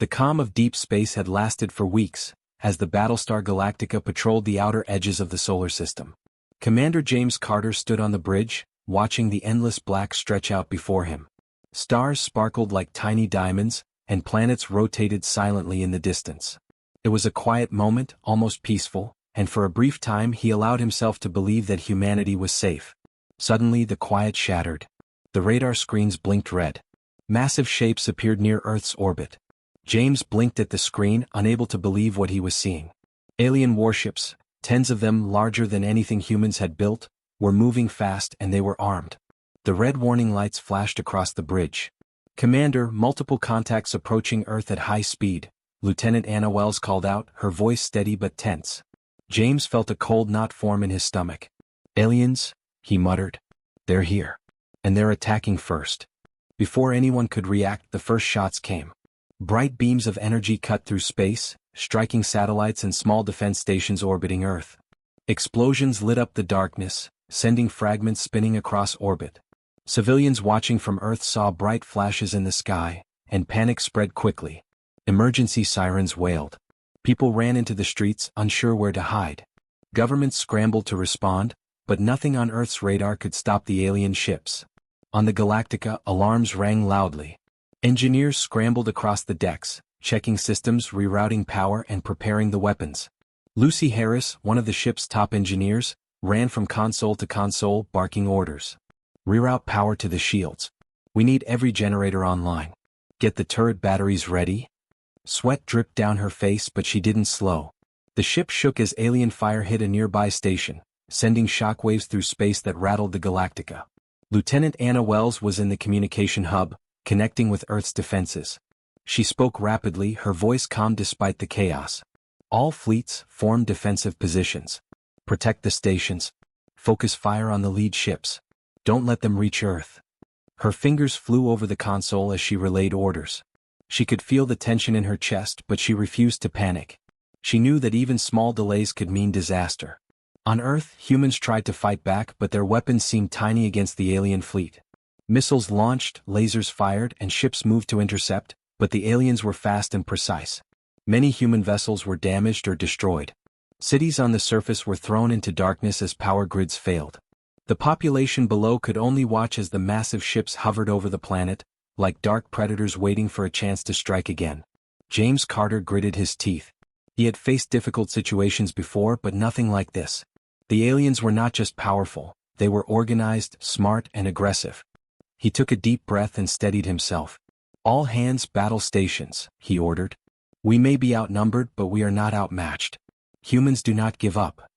The calm of deep space had lasted for weeks, as the Battlestar Galactica patrolled the outer edges of the solar system. Commander James Carter stood on the bridge, watching the endless black stretch out before him. Stars sparkled like tiny diamonds, and planets rotated silently in the distance. It was a quiet moment, almost peaceful, and for a brief time he allowed himself to believe that humanity was safe. Suddenly the quiet shattered. The radar screens blinked red. Massive shapes appeared near Earth's orbit. James blinked at the screen, unable to believe what he was seeing. Alien warships, tens of them larger than anything humans had built, were moving fast and they were armed. The red warning lights flashed across the bridge. "Commander, multiple contacts approaching Earth at high speed," Lieutenant Anna Wells called out, her voice steady but tense. James felt a cold knot form in his stomach. "Aliens?" he muttered. "They're here. And they're attacking first." Before anyone could react, the first shots came. Bright beams of energy cut through space, striking satellites and small defense stations orbiting Earth. Explosions lit up the darkness, sending fragments spinning across orbit. Civilians watching from Earth saw bright flashes in the sky, and panic spread quickly. Emergency sirens wailed. People ran into the streets, unsure where to hide. Governments scrambled to respond, but nothing on Earth's radar could stop the alien ships. On the Galactica, alarms rang loudly. Engineers scrambled across the decks, checking systems, rerouting power, and preparing the weapons. Lucy Harris, one of the ship's top engineers, ran from console to console, barking orders. "Reroute power to the shields. We need every generator online. Get the turret batteries ready." Sweat dripped down her face, but she didn't slow. The ship shook as alien fire hit a nearby station, sending shockwaves through space that rattled the Galactica. Lieutenant Anna Wells was in the communication hub, connecting with Earth's defenses. She spoke rapidly, her voice calm despite the chaos. "All fleets, form defensive positions. Protect the stations. Focus fire on the lead ships. Don't let them reach Earth." Her fingers flew over the console as she relayed orders. She could feel the tension in her chest, but she refused to panic. She knew that even small delays could mean disaster. On Earth, humans tried to fight back, but their weapons seemed tiny against the alien fleet. Missiles launched, lasers fired, and ships moved to intercept, but the aliens were fast and precise. Many human vessels were damaged or destroyed. Cities on the surface were thrown into darkness as power grids failed. The population below could only watch as the massive ships hovered over the planet, like dark predators waiting for a chance to strike again. James Carter gritted his teeth. He had faced difficult situations before, but nothing like this. The aliens were not just powerful, they were organized, smart, and aggressive. He took a deep breath and steadied himself. "All hands battle stations," he ordered. "We may be outnumbered, but we are not outmatched. Humans do not give up."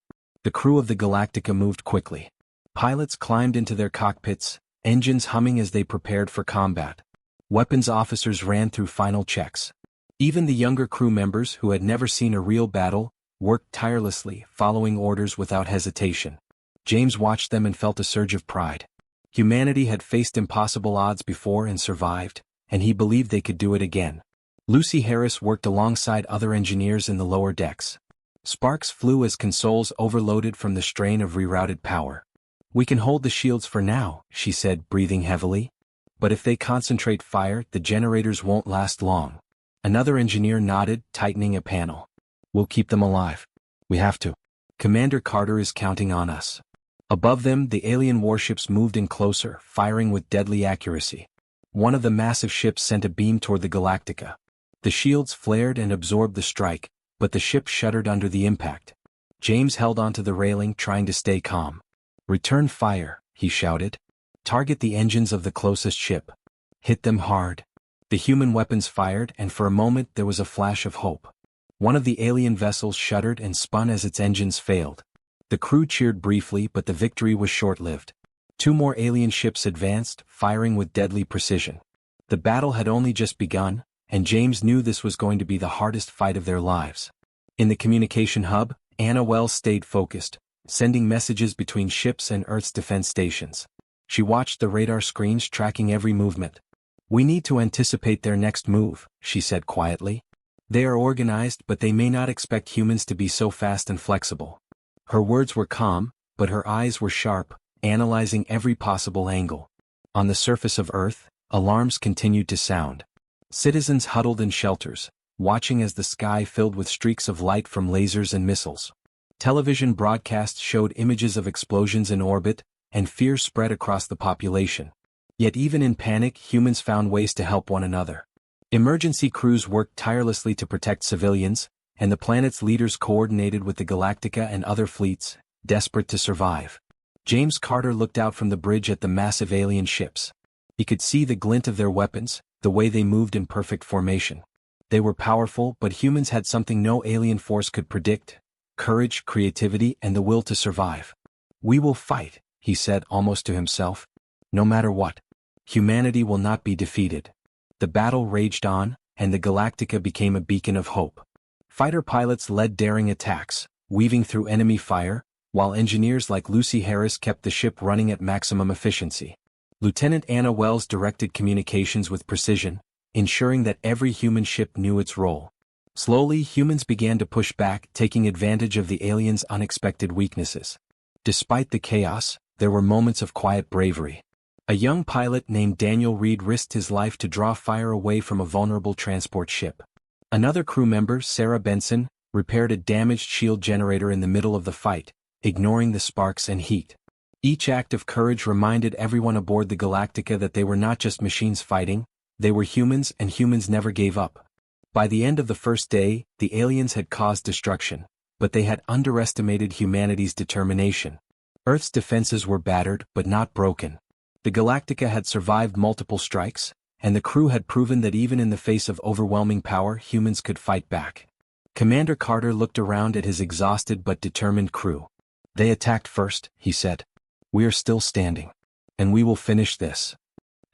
The crew of the Galactica moved quickly. Pilots climbed into their cockpits, engines humming as they prepared for combat. Weapons officers ran through final checks. Even the younger crew members, who had never seen a real battle, worked tirelessly, following orders without hesitation. James watched them and felt a surge of pride. Humanity had faced impossible odds before and survived, and he believed they could do it again. Lucy Harris worked alongside other engineers in the lower decks. Sparks flew as consoles overloaded from the strain of rerouted power. "We can hold the shields for now," she said, breathing heavily. "But if they concentrate fire, the generators won't last long." Another engineer nodded, tightening a panel. "We'll keep them alive. We have to. Commander Carter is counting on us." Above them, the alien warships moved in closer, firing with deadly accuracy. One of the massive ships sent a beam toward the Galactica. The shields flared and absorbed the strike, but the ship shuddered under the impact. James held onto the railing, trying to stay calm. "Return fire," he shouted. "Target the engines of the closest ship. Hit them hard." The human weapons fired, and for a moment there was a flash of hope. One of the alien vessels shuddered and spun as its engines failed. The crew cheered briefly, but the victory was short-lived. Two more alien ships advanced, firing with deadly precision. The battle had only just begun, and James knew this was going to be the hardest fight of their lives. In the communication hub, Anna Wells stayed focused, sending messages between ships and Earth's defense stations. She watched the radar screens, tracking every movement. "We need to anticipate their next move," she said quietly. "They are organized, but they may not expect humans to be so fast and flexible." Her words were calm, but her eyes were sharp, analyzing every possible angle. On the surface of Earth, alarms continued to sound. Citizens huddled in shelters, watching as the sky filled with streaks of light from lasers and missiles. Television broadcasts showed images of explosions in orbit, and fear spread across the population. Yet even in panic, humans found ways to help one another. Emergency crews worked tirelessly to protect civilians, and the planet's leaders coordinated with the Galactica and other fleets, desperate to survive. James Carter looked out from the bridge at the massive alien ships. He could see the glint of their weapons, the way they moved in perfect formation. They were powerful, but humans had something no alien force could predict: courage, creativity, and the will to survive. "We will fight," he said almost to himself. "No matter what. Humanity will not be defeated." The battle raged on, and the Galactica became a beacon of hope. Fighter pilots led daring attacks, weaving through enemy fire, while engineers like Lucy Harris kept the ship running at maximum efficiency. Lieutenant Anna Wells directed communications with precision, ensuring that every human ship knew its role. Slowly, humans began to push back, taking advantage of the aliens' unexpected weaknesses. Despite the chaos, there were moments of quiet bravery. A young pilot named Daniel Reed risked his life to draw fire away from a vulnerable transport ship. Another crew member, Sarah Benson, repaired a damaged shield generator in the middle of the fight, ignoring the sparks and heat. Each act of courage reminded everyone aboard the Galactica that they were not just machines fighting, they were humans, and humans never gave up. By the end of the first day, the aliens had caused destruction, but they had underestimated humanity's determination. Earth's defenses were battered, but not broken. The Galactica had survived multiple strikes, and the crew had proven that even in the face of overwhelming power, humans could fight back. Commander Carter looked around at his exhausted but determined crew. "They attacked first," he said. "We are still standing. And we will finish this."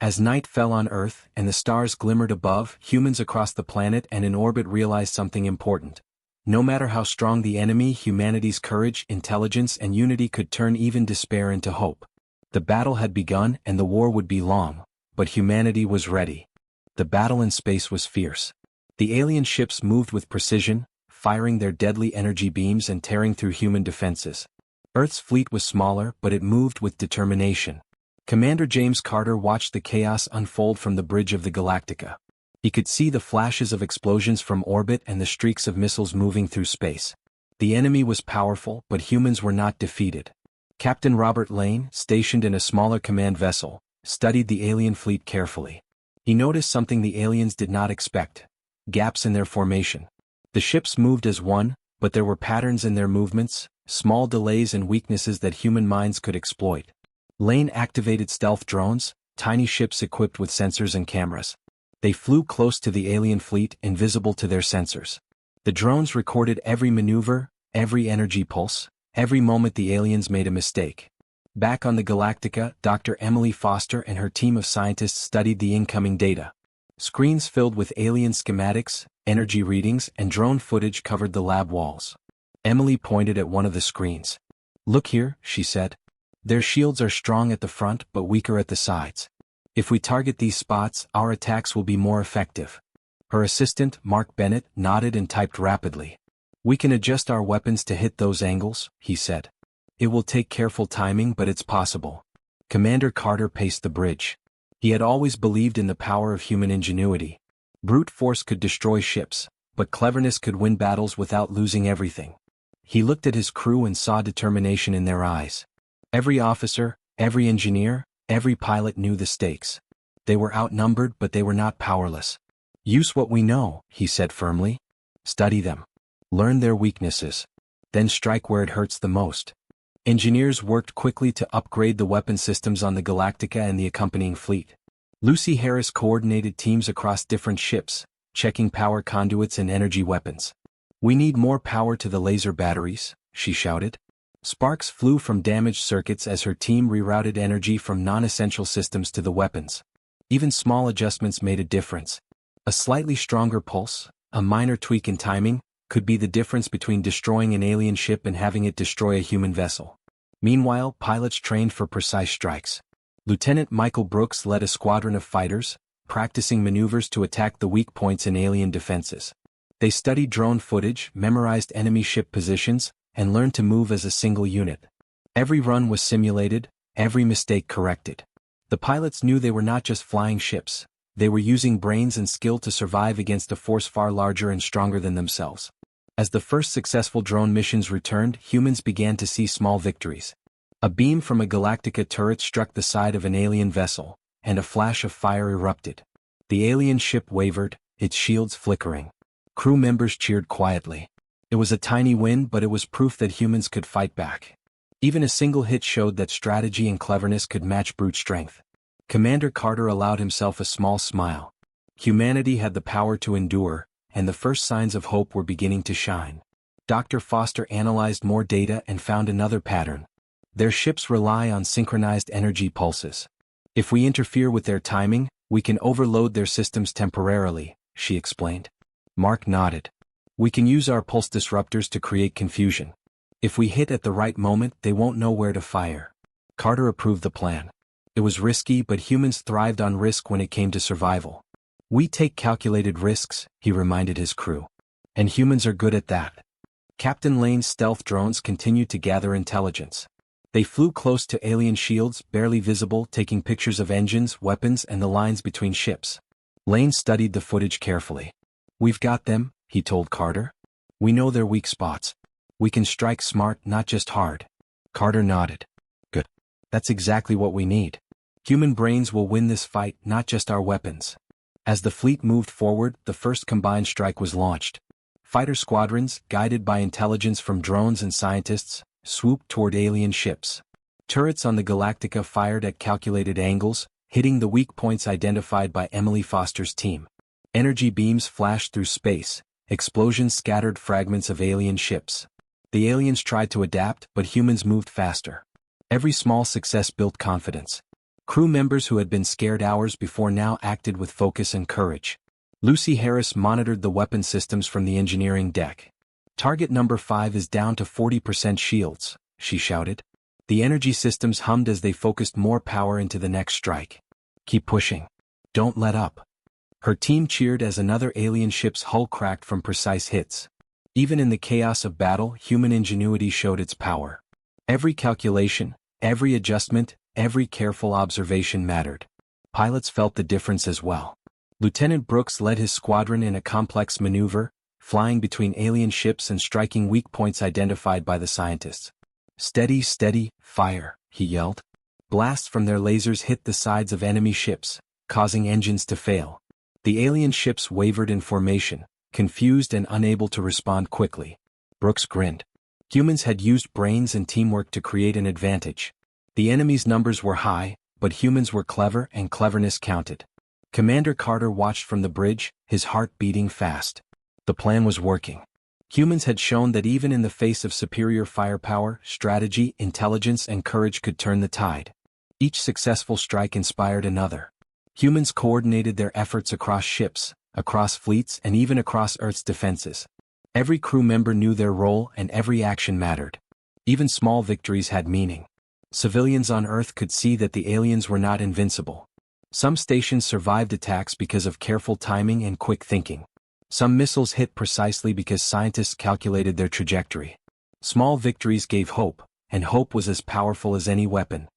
As night fell on Earth and the stars glimmered above, humans across the planet and in orbit realized something important. No matter how strong the enemy, humanity's courage, intelligence, and unity could turn even despair into hope. The battle had begun and the war would be long, but humanity was ready. The battle in space was fierce. The alien ships moved with precision, firing their deadly energy beams and tearing through human defenses. Earth's fleet was smaller, but it moved with determination. Commander James Carter watched the chaos unfold from the bridge of the Galactica. He could see the flashes of explosions from orbit and the streaks of missiles moving through space. The enemy was powerful, but humans were not defeated. Captain Robert Lane, stationed in a smaller command vessel, studied the alien fleet carefully. He noticed something the aliens did not expect: gaps in their formation. The ships moved as one, but there were patterns in their movements, small delays and weaknesses that human minds could exploit. Lane activated stealth drones, tiny ships equipped with sensors and cameras. They flew close to the alien fleet, invisible to their sensors. The drones recorded every maneuver, every energy pulse, every moment the aliens made a mistake. Back on the Galactica, Dr. Emily Foster and her team of scientists studied the incoming data. Screens filled with alien schematics, energy readings, and drone footage covered the lab walls. Emily pointed at one of the screens. "Look here," she said. "Their shields are strong at the front but weaker at the sides. If we target these spots, our attacks will be more effective." Her assistant, Mark Bennett, nodded and typed rapidly. "We can adjust our weapons to hit those angles," he said. "It will take careful timing, but it's possible." Commander Carter paced the bridge. He had always believed in the power of human ingenuity. Brute force could destroy ships, but cleverness could win battles without losing everything. He looked at his crew and saw determination in their eyes. Every officer, every engineer, every pilot knew the stakes. They were outnumbered, but they were not powerless. "Use what we know," he said firmly. "Study them. Learn their weaknesses. Then strike where it hurts the most." Engineers worked quickly to upgrade the weapon systems on the Galactica and the accompanying fleet. Lucy Harris coordinated teams across different ships, checking power conduits and energy weapons. "We need more power to the laser batteries," she shouted. Sparks flew from damaged circuits as her team rerouted energy from non-essential systems to the weapons. Even small adjustments made a difference. A slightly stronger pulse, a minor tweak in timing, could be the difference between destroying an alien ship and having it destroy a human vessel. Meanwhile, pilots trained for precise strikes. Lieutenant Michael Brooks led a squadron of fighters, practicing maneuvers to attack the weak points in alien defenses. They studied drone footage, memorized enemy ship positions, and learned to move as a single unit. Every run was simulated, every mistake corrected. The pilots knew they were not just flying ships, They were using brains and skill to survive against a force far larger and stronger than themselves. As the first successful drone missions returned, humans began to see small victories. A beam from a Galactica turret struck the side of an alien vessel, and a flash of fire erupted. The alien ship wavered, its shields flickering. Crew members cheered quietly. It was a tiny win, but it was proof that humans could fight back. Even a single hit showed that strategy and cleverness could match brute strength. Commander Carter allowed himself a small smile. Humanity had the power to endure, and the first signs of hope were beginning to shine. Dr. Foster analyzed more data and found another pattern. Their ships rely on synchronized energy pulses. If we interfere with their timing, we can overload their systems temporarily, she explained. Mark nodded. We can use our pulse disruptors to create confusion. If we hit at the right moment, they won't know where to fire. Carter approved the plan. It was risky, but humans thrived on risk when it came to survival. We take calculated risks, he reminded his crew. And humans are good at that. Captain Lane's stealth drones continued to gather intelligence. They flew close to alien shields, barely visible, taking pictures of engines, weapons, and the lines between ships. Lane studied the footage carefully. We've got them, he told Carter. We know their weak spots. We can strike smart, not just hard. Carter nodded. Good. That's exactly what we need. Human brains will win this fight, not just our weapons. As the fleet moved forward, the first combined strike was launched. Fighter squadrons, guided by intelligence from drones and scientists, swooped toward alien ships. Turrets on the Galactica fired at calculated angles, hitting the weak points identified by Emily Foster's team. Energy beams flashed through space, explosions scattered fragments of alien ships. The aliens tried to adapt, but humans moved faster. Every small success built confidence. Crew members who had been scared hours before now acted with focus and courage. Lucy Harris monitored the weapon systems from the engineering deck. Target number 5 is down to 40% shields, she shouted. The energy systems hummed as they focused more power into the next strike. Keep pushing. Don't let up. Her team cheered as another alien ship's hull cracked from precise hits. Even in the chaos of battle, human ingenuity showed its power. Every calculation, every adjustment, every careful observation mattered. Pilots felt the difference as well. Lieutenant Brooks led his squadron in a complex maneuver, flying between alien ships and striking weak points identified by the scientists. Steady, steady, fire, he yelled. Blasts from their lasers hit the sides of enemy ships, causing engines to fail. The alien ships wavered in formation, confused and unable to respond quickly. Brooks grinned. Humans had used brains and teamwork to create an advantage. The enemy's numbers were high, but humans were clever and cleverness counted. Commander Carter watched from the bridge, his heart beating fast. The plan was working. Humans had shown that even in the face of superior firepower, strategy, intelligence, and courage could turn the tide. Each successful strike inspired another. Humans coordinated their efforts across ships, across fleets, and even across Earth's defenses. Every crew member knew their role and every action mattered. Even small victories had meaning. Civilians on Earth could see that the aliens were not invincible. Some stations survived attacks because of careful timing and quick thinking. Some missiles hit precisely because scientists calculated their trajectory. Small victories gave hope, and hope was as powerful as any weapon.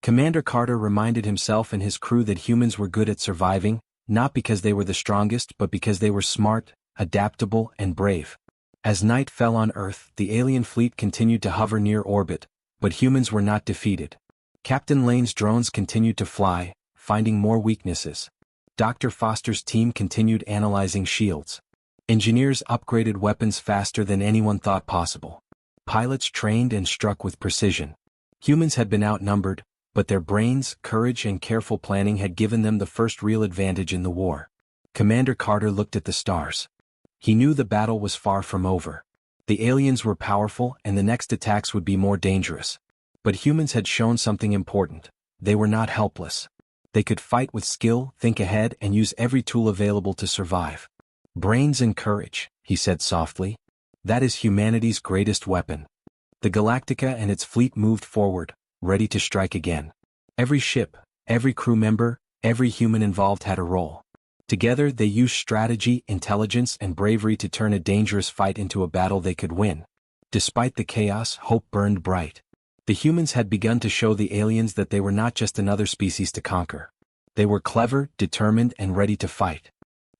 Commander Carter reminded himself and his crew that humans were good at surviving, not because they were the strongest but because they were smart, adaptable, and brave. As night fell on Earth, the alien fleet continued to hover near orbit, but humans were not defeated. Captain Lane's drones continued to fly, finding more weaknesses. Dr. Foster's team continued analyzing shields. Engineers upgraded weapons faster than anyone thought possible. Pilots trained and struck with precision. Humans had been outnumbered, but their brains, courage, and careful planning had given them the first real advantage in the war. Commander Carter looked at the stars. He knew the battle was far from over. The aliens were powerful and the next attacks would be more dangerous. But humans had shown something important. They were not helpless. They could fight with skill, think ahead, and use every tool available to survive. Brains and courage, he said softly. That is humanity's greatest weapon. The Galactica and its fleet moved forward, ready to strike again. Every ship, every crew member, every human involved had a role. Together they used strategy, intelligence, and bravery to turn a dangerous fight into a battle they could win. Despite the chaos, hope burned bright. The humans had begun to show the aliens that they were not just another species to conquer. They were clever, determined, and ready to fight.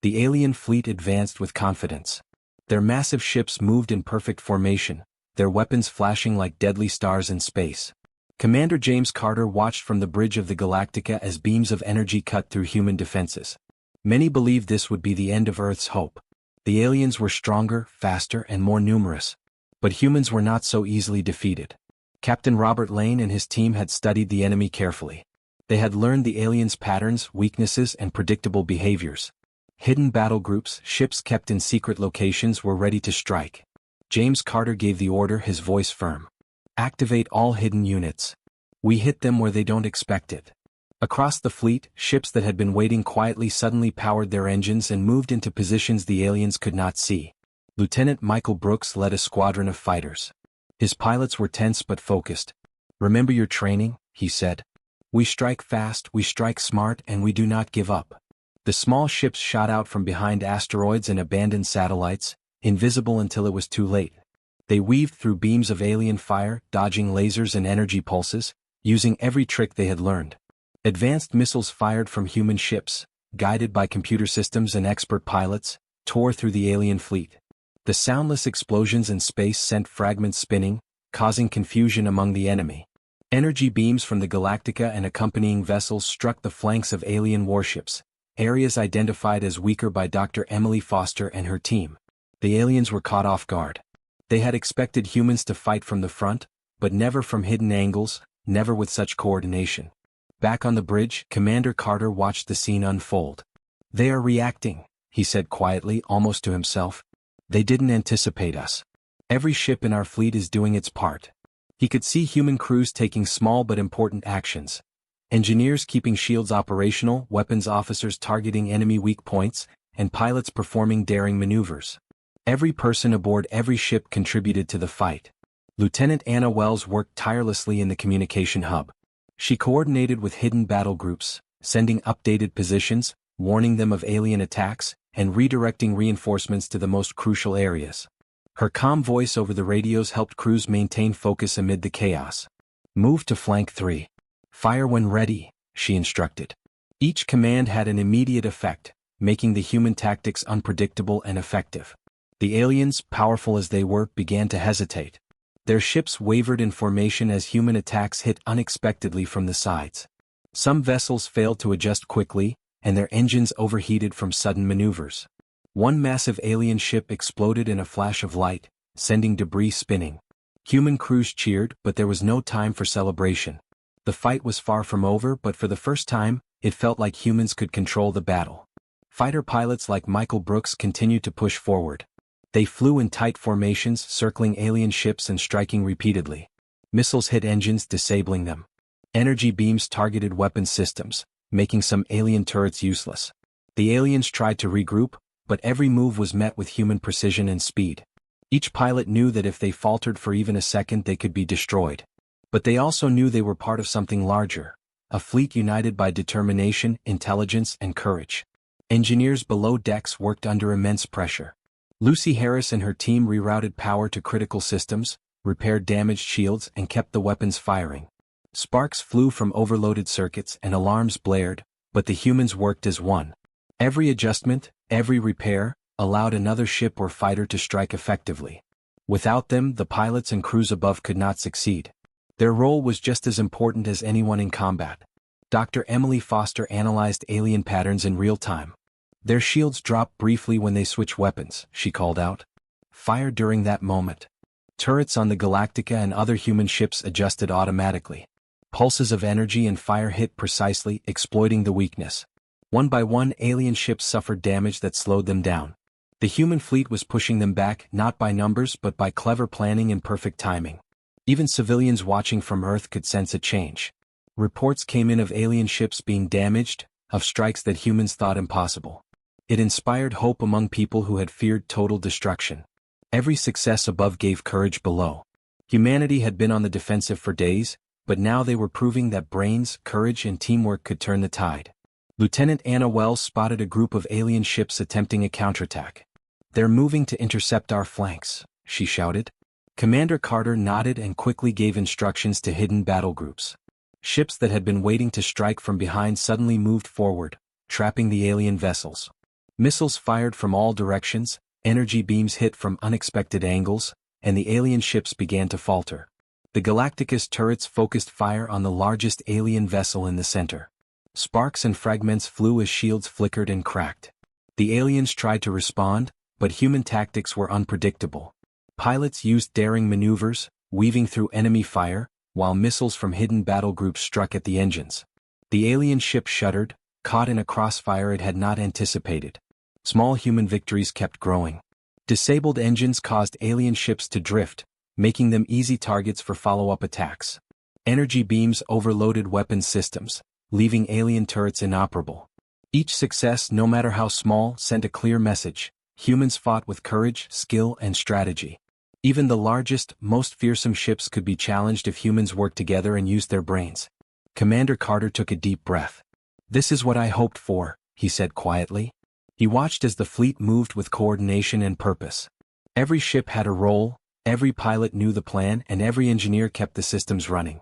The alien fleet advanced with confidence. Their massive ships moved in perfect formation, their weapons flashing like deadly stars in space. Commander James Carter watched from the bridge of the Galactica as beams of energy cut through human defenses. Many believed this would be the end of Earth's hope. The aliens were stronger, faster, and more numerous. But humans were not so easily defeated. Captain Robert Lane and his team had studied the enemy carefully. They had learned the aliens' patterns, weaknesses, and predictable behaviors. Hidden battle groups, ships kept in secret locations, were ready to strike. James Carter gave the order, his voice firm. Activate all hidden units. We hit them where they don't expect it. Across the fleet, ships that had been waiting quietly suddenly powered their engines and moved into positions the aliens could not see. Lieutenant Michael Brooks led a squadron of fighters. His pilots were tense but focused. "Remember your training," he said. "We strike fast, we strike smart, and we do not give up." The small ships shot out from behind asteroids and abandoned satellites, invisible until it was too late. They weaved through beams of alien fire, dodging lasers and energy pulses, using every trick they had learned. Advanced missiles fired from human ships, guided by computer systems and expert pilots, tore through the alien fleet. The soundless explosions in space sent fragments spinning, causing confusion among the enemy. Energy beams from the Galactica and accompanying vessels struck the flanks of alien warships, areas identified as weaker by Dr. Emily Foster and her team. The aliens were caught off guard. They had expected humans to fight from the front, but never from hidden angles, never with such coordination. Back on the bridge, Commander Carter watched the scene unfold. "They are reacting," he said quietly, almost to himself. "They didn't anticipate us. Every ship in our fleet is doing its part." He could see human crews taking small but important actions. Engineers keeping shields operational, weapons officers targeting enemy weak points, and pilots performing daring maneuvers. Every person aboard every ship contributed to the fight. Lieutenant Anna Wells worked tirelessly in the communication hub. She coordinated with hidden battle groups, sending updated positions, warning them of alien attacks, and redirecting reinforcements to the most crucial areas. Her calm voice over the radios helped crews maintain focus amid the chaos. "Move to flank 3. Fire when ready," she instructed. Each command had an immediate effect, making the human tactics unpredictable and effective. The aliens, powerful as they were, began to hesitate. Their ships wavered in formation as human attacks hit unexpectedly from the sides. Some vessels failed to adjust quickly, and their engines overheated from sudden maneuvers. One massive alien ship exploded in a flash of light, sending debris spinning. Human crews cheered, but there was no time for celebration. The fight was far from over, but for the first time, it felt like humans could control the battle. Fighter pilots like Michael Brooks continued to push forward. They flew in tight formations, circling alien ships and striking repeatedly. Missiles hit engines, disabling them. Energy beams targeted weapon systems, making some alien turrets useless. The aliens tried to regroup, but every move was met with human precision and speed. Each pilot knew that if they faltered for even a second they could be destroyed. But they also knew they were part of something larger, a fleet united by determination, intelligence, and courage. Engineers below decks worked under immense pressure. Lucy Harris and her team rerouted power to critical systems, repaired damaged shields, and kept the weapons firing. Sparks flew from overloaded circuits and alarms blared, but the humans worked as one. Every adjustment, every repair, allowed another ship or fighter to strike effectively. Without them, the pilots and crews above could not succeed. Their role was just as important as anyone in combat. Dr. Emily Foster analyzed alien patterns in real time. "Their shields drop briefly when they switch weapons," she called out. "Fire during that moment." Turrets on the Galactica and other human ships adjusted automatically. Pulses of energy and fire hit precisely, exploiting the weakness. One by one, alien ships suffered damage that slowed them down. The human fleet was pushing them back, not by numbers but by clever planning and perfect timing. Even civilians watching from Earth could sense a change. Reports came in of alien ships being damaged, of strikes that humans thought impossible. It inspired hope among people who had feared total destruction. Every success above gave courage below. Humanity had been on the defensive for days, but now they were proving that brains, courage, and teamwork could turn the tide. Lieutenant Anna Wells spotted a group of alien ships attempting a counterattack. "They're moving to intercept our flanks," she shouted. Commander Carter nodded and quickly gave instructions to hidden battle groups. Ships that had been waiting to strike from behind suddenly moved forward, trapping the alien vessels. Missiles fired from all directions, energy beams hit from unexpected angles, and the alien ships began to falter. The Galactica's turrets focused fire on the largest alien vessel in the center. Sparks and fragments flew as shields flickered and cracked. The aliens tried to respond, but human tactics were unpredictable. Pilots used daring maneuvers, weaving through enemy fire, while missiles from hidden battle groups struck at the engines. The alien ship shuddered, caught in a crossfire it had not anticipated. Small human victories kept growing. Disabled engines caused alien ships to drift, making them easy targets for follow-up attacks. Energy beams overloaded weapons systems, leaving alien turrets inoperable. Each success, no matter how small, sent a clear message: humans fought with courage, skill, and strategy. Even the largest, most fearsome ships could be challenged if humans worked together and used their brains. Commander Carter took a deep breath. "This is what I hoped for," he said quietly. He watched as the fleet moved with coordination and purpose. Every ship had a role, every pilot knew the plan, and every engineer kept the systems running.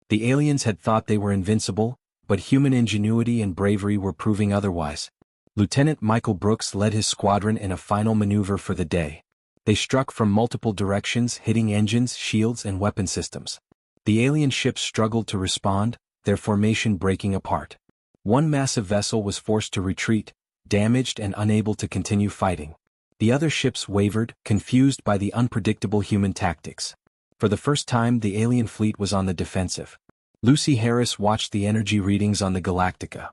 The aliens had thought they were invincible, but human ingenuity and bravery were proving otherwise. Lieutenant Michael Brooks led his squadron in a final maneuver for the day. They struck from multiple directions, hitting engines, shields, and weapon systems. The alien ships struggled to respond, their formation breaking apart. One massive vessel was forced to retreat, damaged and unable to continue fighting. The other ships wavered, confused by the unpredictable human tactics. For the first time, the alien fleet was on the defensive. Lucy Harris watched the energy readings on the Galactica.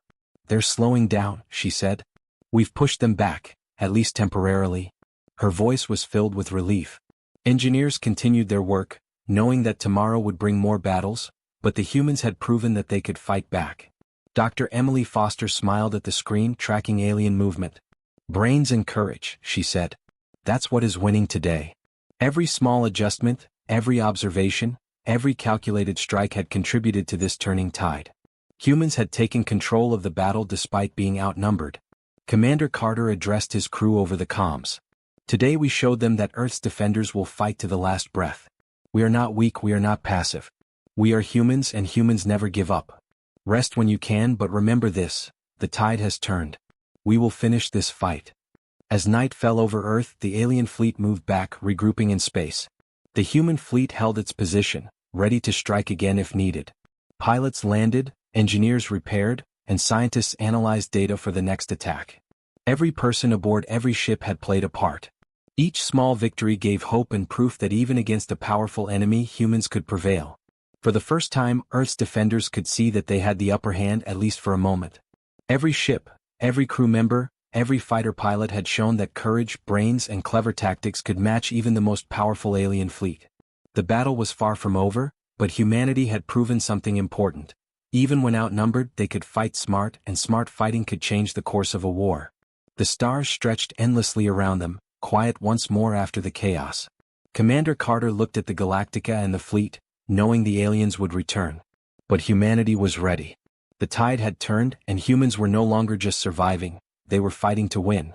"They're slowing down," she said. "We've pushed them back, at least temporarily." Her voice was filled with relief. Engineers continued their work, knowing that tomorrow would bring more battles, but the humans had proven that they could fight back. Dr. Emily Foster smiled at the screen, tracking alien movement. "Brains and courage," she said. "That's what is winning today." Every small adjustment, every observation, every calculated strike had contributed to this turning tide. Humans had taken control of the battle despite being outnumbered. Commander Carter addressed his crew over the comms. "Today we showed them that Earth's defenders will fight to the last breath. We are not weak, we are not passive. We are humans, and humans never give up. Rest when you can, but remember this: the tide has turned. We will finish this fight." As night fell over Earth, the alien fleet moved back, regrouping in space. The human fleet held its position, ready to strike again if needed. Pilots landed, engineers repaired, and scientists analyzed data for the next attack. Every person aboard every ship had played a part. Each small victory gave hope and proof that even against a powerful enemy, humans could prevail. For the first time, Earth's defenders could see that they had the upper hand, at least for a moment. Every ship, every crew member, every fighter pilot had shown that courage, brains, and clever tactics could match even the most powerful alien fleet. The battle was far from over, but humanity had proven something important. Even when outnumbered, they could fight smart, and smart fighting could change the course of a war. The stars stretched endlessly around them, quiet once more after the chaos. Commander Carter looked at the Galactica and the fleet, knowing the aliens would return. But humanity was ready. The tide had turned, and humans were no longer just surviving, they were fighting to win.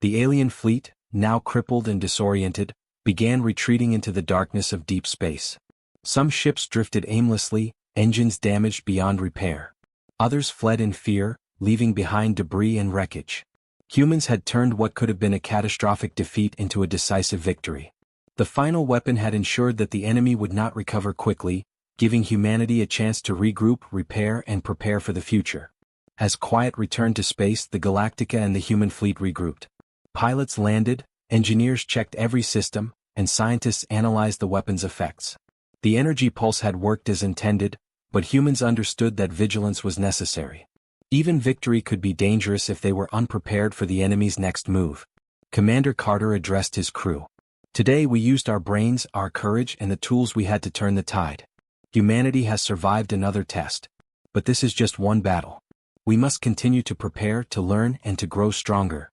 The alien fleet, now crippled and disoriented, began retreating into the darkness of deep space. Some ships drifted aimlessly, engines damaged beyond repair. Others fled in fear, leaving behind debris and wreckage. Humans had turned what could have been a catastrophic defeat into a decisive victory. The final weapon had ensured that the enemy would not recover quickly, giving humanity a chance to regroup, repair, and prepare for the future. As quiet returned to space, the Galactica and the human fleet regrouped. Pilots landed, engineers checked every system, and scientists analyzed the weapon's effects. The energy pulse had worked as intended, but humans understood that vigilance was necessary. Even victory could be dangerous if they were unprepared for the enemy's next move. Commander Carter addressed his crew. "Today we used our brains, our courage, and the tools we had to turn the tide. Humanity has survived another test. But this is just one battle. We must continue to prepare, to learn, and to grow stronger."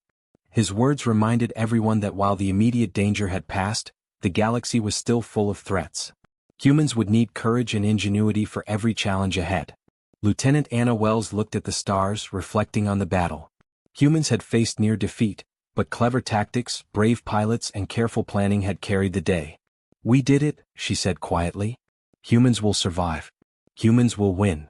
His words reminded everyone that while the immediate danger had passed, the galaxy was still full of threats. Humans would need courage and ingenuity for every challenge ahead. Lieutenant Anna Wells looked at the stars, reflecting on the battle. Humans had faced near defeat, but clever tactics, brave pilots, and careful planning had carried the day. "We did it," she said quietly. "Humans will survive. Humans will win."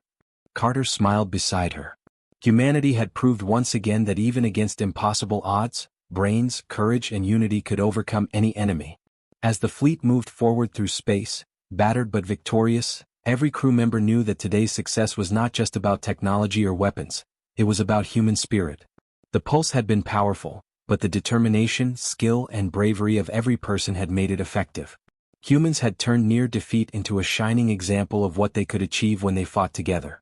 Carter smiled beside her. Humanity had proved once again that even against impossible odds, brains, courage and unity could overcome any enemy. As the fleet moved forward through space, battered but victorious, every crew member knew that today's success was not just about technology or weapons, it was about human spirit. The pulse had been powerful, but the determination, skill and bravery of every person had made it effective. Humans had turned near defeat into a shining example of what they could achieve when they fought together.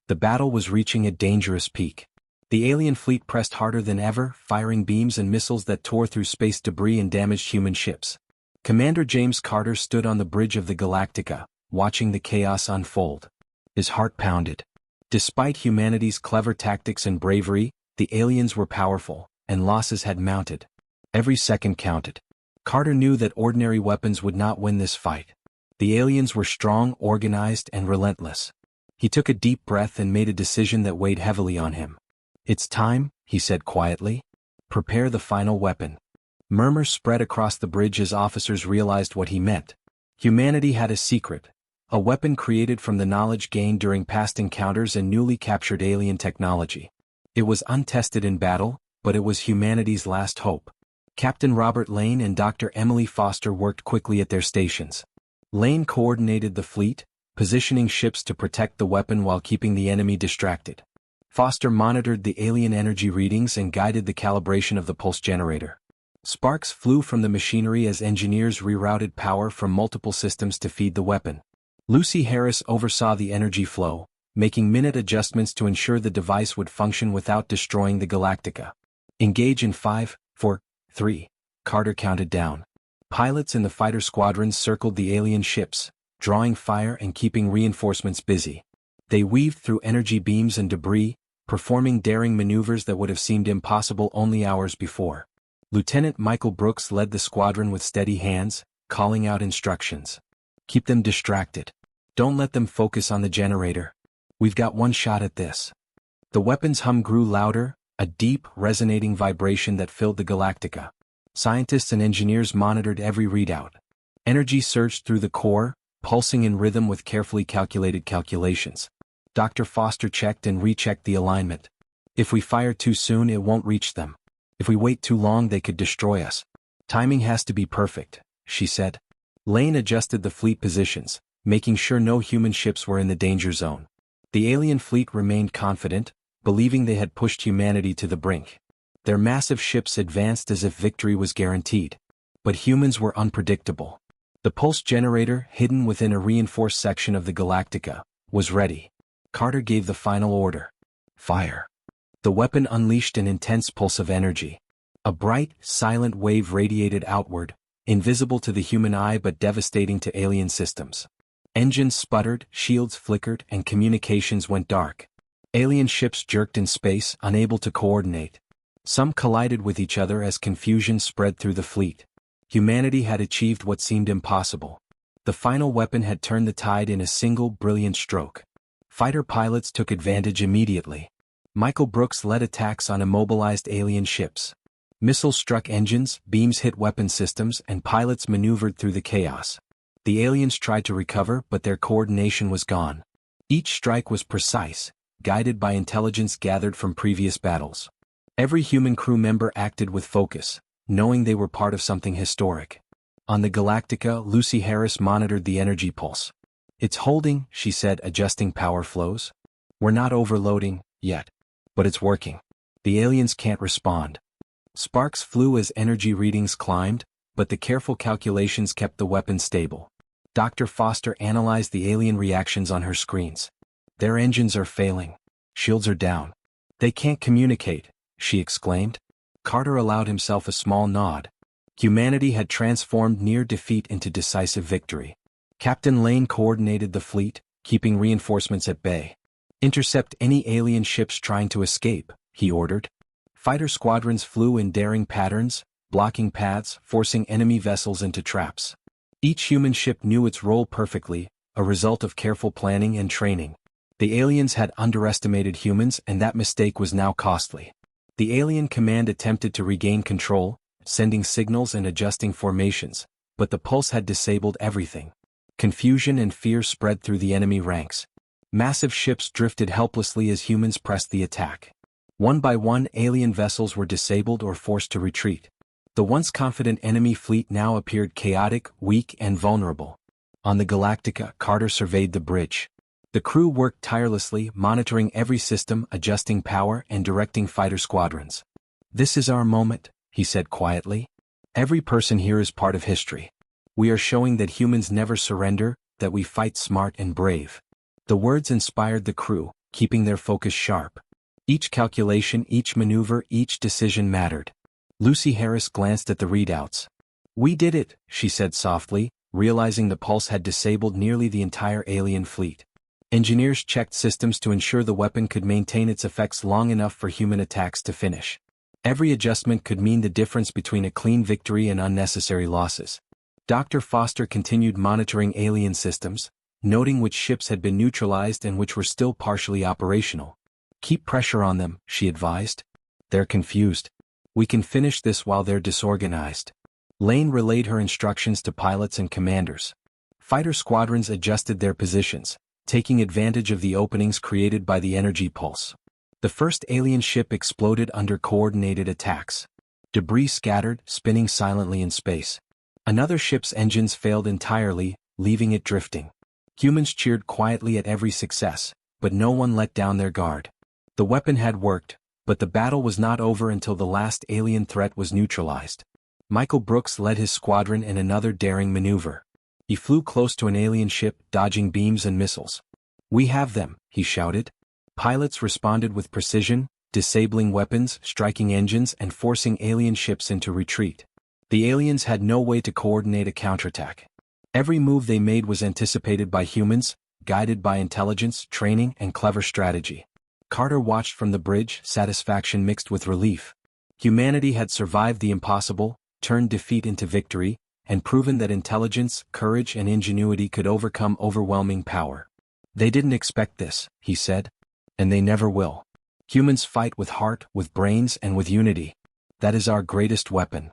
The battle was reaching a dangerous peak. The alien fleet pressed harder than ever, firing beams and missiles that tore through space debris and damaged human ships. Commander James Carter stood on the bridge of the Galactica, watching the chaos unfold. His heart pounded. Despite humanity's clever tactics and bravery, the aliens were powerful, and losses had mounted. Every second counted. Carter knew that ordinary weapons would not win this fight. The aliens were strong, organized, and relentless. He took a deep breath and made a decision that weighed heavily on him. "It's time," he said quietly. "Prepare the final weapon." Murmurs spread across the bridge as officers realized what he meant. Humanity had a secret, a weapon created from the knowledge gained during past encounters and newly captured alien technology. It was untested in battle, but it was humanity's last hope. Captain Robert Lane and Dr. Emily Foster worked quickly at their stations. Lane coordinated the fleet, positioning ships to protect the weapon while keeping the enemy distracted. Foster monitored the alien energy readings and guided the calibration of the pulse generator. Sparks flew from the machinery as engineers rerouted power from multiple systems to feed the weapon. Lucy Harris oversaw the energy flow, making minute adjustments to ensure the device would function without destroying the Galactica. "Engage in 5, 4, 3, Carter counted down. Pilots in the fighter squadrons circled the alien ships, drawing fire and keeping reinforcements busy. They weaved through energy beams and debris, performing daring maneuvers that would have seemed impossible only hours before. Lieutenant Michael Brooks led the squadron with steady hands, calling out instructions. "Keep them distracted. Don't let them focus on the generator. We've got one shot at this." The weapon's hum grew louder, a deep, resonating vibration that filled the Galactica. Scientists and engineers monitored every readout. Energy surged through the core, pulsing in rhythm with carefully calculated calculations. Dr. Foster checked and rechecked the alignment. "If we fire too soon, it won't reach them. If we wait too long, they could destroy us. Timing has to be perfect," she said. Lane adjusted the fleet positions, making sure no human ships were in the danger zone. The alien fleet remained confident, believing they had pushed humanity to the brink. Their massive ships advanced as if victory was guaranteed. But humans were unpredictable. The pulse generator, hidden within a reinforced section of the Galactica, was ready. Carter gave the final order. "Fire." The weapon unleashed an intense pulse of energy. A bright, silent wave radiated outward, invisible to the human eye but devastating to alien systems. Engines sputtered, shields flickered, and communications went dark. Alien ships jerked in space, unable to coordinate. Some collided with each other as confusion spread through the fleet. Humanity had achieved what seemed impossible. The final weapon had turned the tide in a single brilliant stroke. Fighter pilots took advantage immediately. Michael Brooks led attacks on immobilized alien ships. Missiles struck engines, beams hit weapon systems, and pilots maneuvered through the chaos. The aliens tried to recover, but their coordination was gone. Each strike was precise, guided by intelligence gathered from previous battles. Every human crew member acted with focus, knowing they were part of something historic. On the Galactica, Lucy Harris monitored the energy pulse. "It's holding," she said, adjusting power flows. "We're not overloading, yet. But it's working. The aliens can't respond." Sparks flew as energy readings climbed, but the careful calculations kept the weapon stable. Dr. Foster analyzed the alien reactions on her screens. "Their engines are failing. Shields are down. They can't communicate," she exclaimed. Carter allowed himself a small nod. Humanity had transformed near defeat into decisive victory. Captain Lane coordinated the fleet, keeping reinforcements at bay. "Intercept any alien ships trying to escape," he ordered. Fighter squadrons flew in daring patterns, blocking paths, forcing enemy vessels into traps. Each human ship knew its role perfectly, a result of careful planning and training. The aliens had underestimated humans, and that mistake was now costly. The alien command attempted to regain control, sending signals and adjusting formations, but the pulse had disabled everything. Confusion and fear spread through the enemy ranks. Massive ships drifted helplessly as humans pressed the attack. One by one, alien vessels were disabled or forced to retreat. The once confident enemy fleet now appeared chaotic, weak, and vulnerable. On the Galactica, Carter surveyed the bridge. The crew worked tirelessly, monitoring every system, adjusting power, and directing fighter squadrons. "This is our moment," he said quietly. "Every person here is part of history. We are showing that humans never surrender, that we fight smart and brave." The words inspired the crew, keeping their focus sharp. Each calculation, each maneuver, each decision mattered. Lucy Harris glanced at the readouts. "We did it," she said softly, realizing the pulse had disabled nearly the entire alien fleet. Engineers checked systems to ensure the weapon could maintain its effects long enough for human attacks to finish. Every adjustment could mean the difference between a clean victory and unnecessary losses. Dr. Foster continued monitoring alien systems, noting which ships had been neutralized and which were still partially operational. "Keep pressure on them," she advised. "They're confused. We can finish this while they're disorganized." Lane relayed her instructions to pilots and commanders. Fighter squadrons adjusted their positions, taking advantage of the openings created by the energy pulse. The first alien ship exploded under coordinated attacks. Debris scattered, spinning silently in space. Another ship's engines failed entirely, leaving it drifting. Humans cheered quietly at every success, but no one let down their guard. The weapon had worked, but the battle was not over until the last alien threat was neutralized. Michael Brooks led his squadron in another daring maneuver. He flew close to an alien ship, dodging beams and missiles. "We have them," he shouted. Pilots responded with precision, disabling weapons, striking engines, and forcing alien ships into retreat. The aliens had no way to coordinate a counterattack. Every move they made was anticipated by humans, guided by intelligence, training, and clever strategy. Carter watched from the bridge, satisfaction mixed with relief. Humanity had survived the impossible, turned defeat into victory, and proven that intelligence, courage, and ingenuity could overcome overwhelming power. "They didn't expect this," he said. "And they never will. Humans fight with heart, with brains, and with unity. That is our greatest weapon."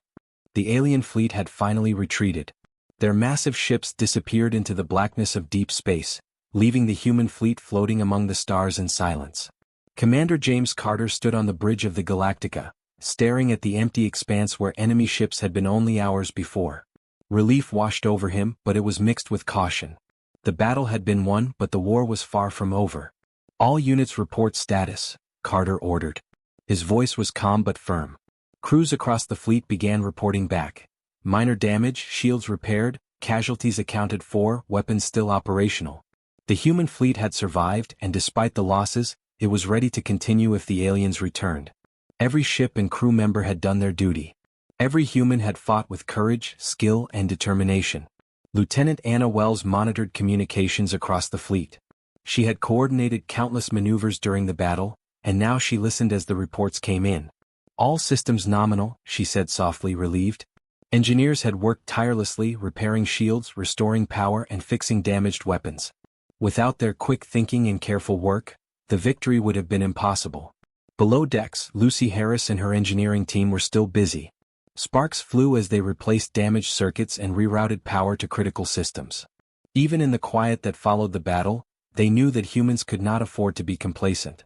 The alien fleet had finally retreated. Their massive ships disappeared into the blackness of deep space, leaving the human fleet floating among the stars in silence. Commander James Carter stood on the bridge of the Galactica, staring at the empty expanse where enemy ships had been only hours before. Relief washed over him, but it was mixed with caution. The battle had been won, but the war was far from over. "All units report status," Carter ordered. His voice was calm but firm. Crews across the fleet began reporting back. Minor damage, shields repaired, casualties accounted for, weapons still operational. The human fleet had survived, and despite the losses, it was ready to continue if the aliens returned. Every ship and crew member had done their duty. Every human had fought with courage, skill, and determination. Lieutenant Anna Wells monitored communications across the fleet. She had coordinated countless maneuvers during the battle, and now she listened as the reports came in. "All systems nominal," she said softly, relieved. Engineers had worked tirelessly, repairing shields, restoring power, and fixing damaged weapons. Without their quick thinking and careful work, the victory would have been impossible. Below decks, Lucy Harris and her engineering team were still busy. Sparks flew as they replaced damaged circuits and rerouted power to critical systems. Even in the quiet that followed the battle, they knew that humans could not afford to be complacent.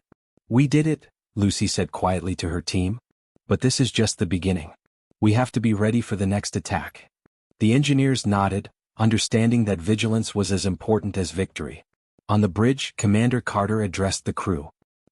"We did it," Lucy said quietly to her team. "But this is just the beginning. We have to be ready for the next attack." The engineers nodded, understanding that vigilance was as important as victory. On the bridge, Commander Carter addressed the crew.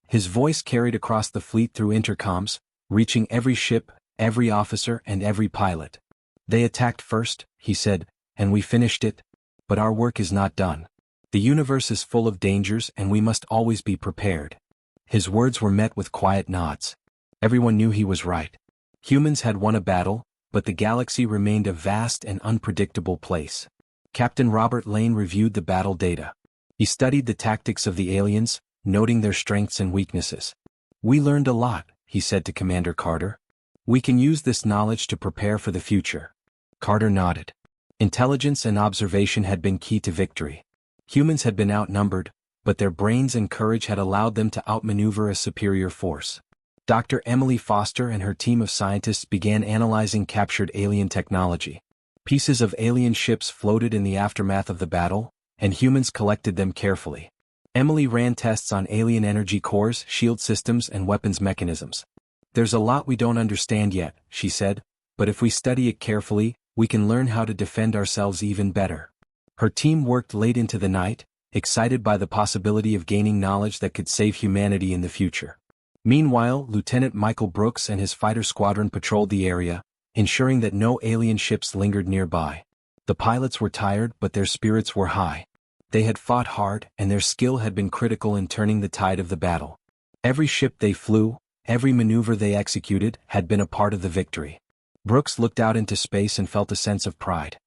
His voice carried across the fleet through intercoms, reaching every ship, every officer, and every pilot. "They attacked first," he said, "and we finished it. But our work is not done. The universe is full of dangers and we must always be prepared." His words were met with quiet nods. Everyone knew he was right. Humans had won a battle, but the galaxy remained a vast and unpredictable place. Captain Robert Lane reviewed the battle data. He studied the tactics of the aliens, noting their strengths and weaknesses. "We learned a lot," he said to Commander Carter. "We can use this knowledge to prepare for the future." Carter nodded. Intelligence and observation had been key to victory. Humans had been outnumbered, but their brains and courage had allowed them to outmaneuver a superior force. Dr. Emily Foster and her team of scientists began analyzing captured alien technology. Pieces of alien ships floated in the aftermath of the battle, and humans collected them carefully. Emily ran tests on alien energy cores, shield systems, and weapons mechanisms. There's a lot we don't understand yet, she said, but if we study it carefully, we can learn how to defend ourselves even better. Her team worked late into the night, excited by the possibility of gaining knowledge that could save humanity in the future. Meanwhile, Lieutenant Michael Brooks and his fighter squadron patrolled the area, ensuring that no alien ships lingered nearby. The pilots were tired, but their spirits were high. They had fought hard, and their skill had been critical in turning the tide of the battle. Every ship they flew, every maneuver they executed, had been a part of the victory. Brooks looked out into space and felt a sense of pride.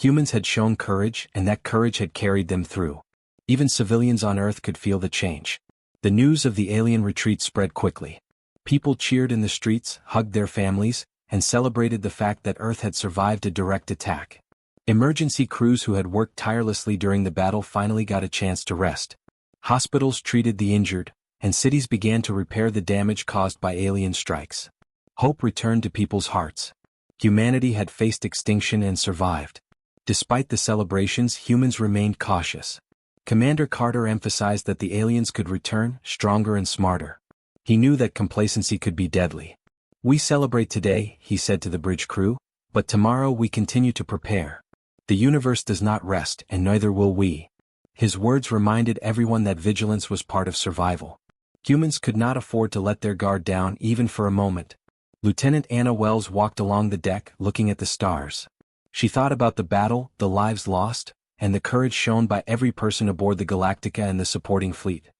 Humans had shown courage, and that courage had carried them through. Even civilians on Earth could feel the change. The news of the alien retreat spread quickly. People cheered in the streets, hugged their families, and celebrated the fact that Earth had survived a direct attack. Emergency crews who had worked tirelessly during the battle finally got a chance to rest. Hospitals treated the injured, and cities began to repair the damage caused by alien strikes. Hope returned to people's hearts. Humanity had faced extinction and survived. Despite the celebrations, humans remained cautious. Commander Carter emphasized that the aliens could return, stronger and smarter. He knew that complacency could be deadly. "We celebrate today," he said to the bridge crew, "but tomorrow we continue to prepare. The universe does not rest, and neither will we." His words reminded everyone that vigilance was part of survival. Humans could not afford to let their guard down even for a moment. Lieutenant Anna Wells walked along the deck, looking at the stars. She thought about the battle, the lives lost, and the courage shown by every person aboard the Galactica and the supporting fleet.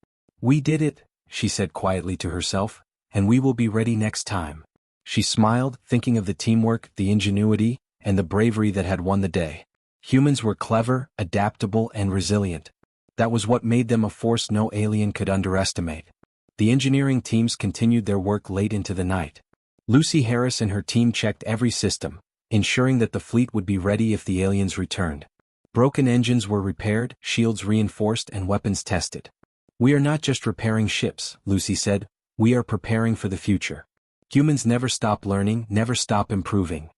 "We did it," she said quietly to herself, "and we will be ready next time." She smiled, thinking of the teamwork, the ingenuity, and the bravery that had won the day. Humans were clever, adaptable, and resilient. That was what made them a force no alien could underestimate. The engineering teams continued their work late into the night. Lucy Harris and her team checked every system, ensuring that the fleet would be ready if the aliens returned. Broken engines were repaired, shields reinforced, and weapons tested. "We are not just repairing ships," Lucy said, "we are preparing for the future. Humans never stop learning, never stop improving."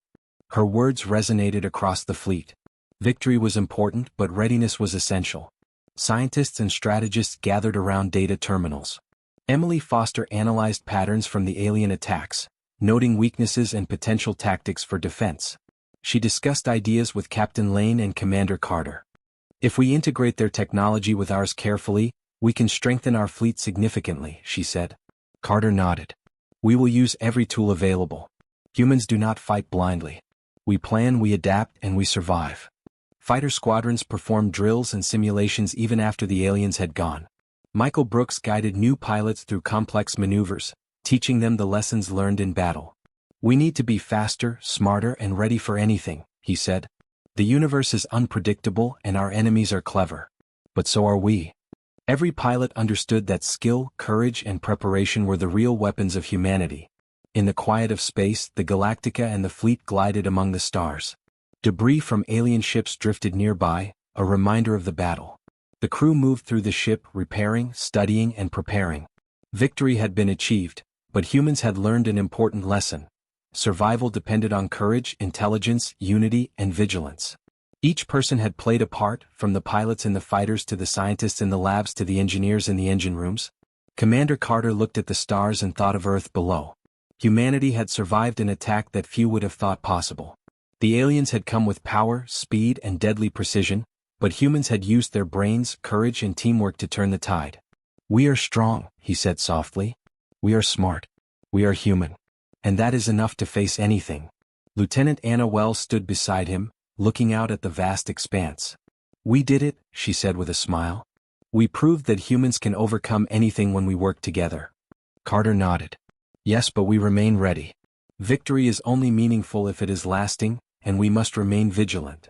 Her words resonated across the fleet. Victory was important, but readiness was essential. Scientists and strategists gathered around data terminals. Emily Foster analyzed patterns from the alien attacks, noting weaknesses and potential tactics for defense. She discussed ideas with Captain Lane and Commander Carter. "If we integrate their technology with ours carefully, we can strengthen our fleet significantly," she said. Carter nodded. "We will use every tool available. Humans do not fight blindly. We plan, we adapt, and we survive." Fighter squadrons performed drills and simulations even after the aliens had gone. Michael Brooks guided new pilots through complex maneuvers, teaching them the lessons learned in battle. "We need to be faster, smarter, and ready for anything," he said. "The universe is unpredictable and our enemies are clever. But so are we." Every pilot understood that skill, courage, and preparation were the real weapons of humanity. In the quiet of space, the Galactica and the fleet glided among the stars. Debris from alien ships drifted nearby, a reminder of the battle. The crew moved through the ship, repairing, studying, and preparing. Victory had been achieved, but humans had learned an important lesson. Survival depended on courage, intelligence, unity, and vigilance. Each person had played a part, from the pilots and the fighters to the scientists in the labs to the engineers in the engine rooms. Commander Carter looked at the stars and thought of Earth below. Humanity had survived an attack that few would have thought possible. The aliens had come with power, speed, and deadly precision, but humans had used their brains, courage, and teamwork to turn the tide. "We are strong," he said softly. "We are smart. We are human. And that is enough to face anything." Lieutenant Anna Wells stood beside him, looking out at the vast expanse. "We did it," she said with a smile. "We proved that humans can overcome anything when we work together." Carter nodded. "Yes, but we remain ready. Victory is only meaningful if it is lasting, and we must remain vigilant."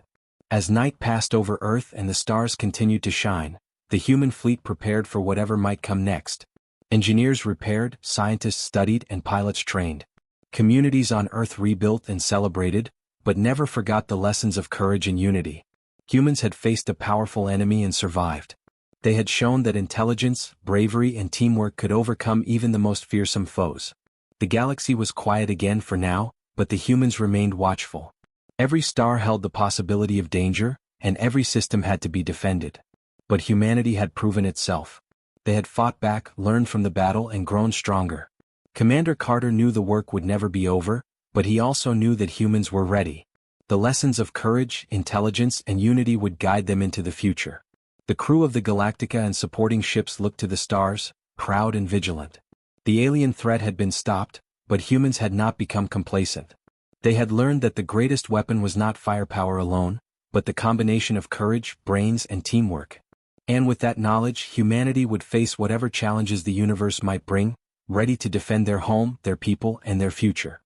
As night passed over Earth and the stars continued to shine, the human fleet prepared for whatever might come next. Engineers repaired, scientists studied, and pilots trained. Communities on Earth rebuilt and celebrated, but never forgot the lessons of courage and unity. Humans had faced a powerful enemy and survived. They had shown that intelligence, bravery, and teamwork could overcome even the most fearsome foes. The galaxy was quiet again for now, but the humans remained watchful. Every star held the possibility of danger, and every system had to be defended. But humanity had proven itself. They had fought back, learned from the battle and grown stronger. Commander Carter knew the work would never be over, but he also knew that humans were ready. The lessons of courage, intelligence and unity would guide them into the future. The crew of the Galactica and supporting ships looked to the stars, proud and vigilant. The alien threat had been stopped, but humans had not become complacent. They had learned that the greatest weapon was not firepower alone, but the combination of courage, brains and teamwork. And with that knowledge, humanity would face whatever challenges the universe might bring, ready to defend their home, their people and their future.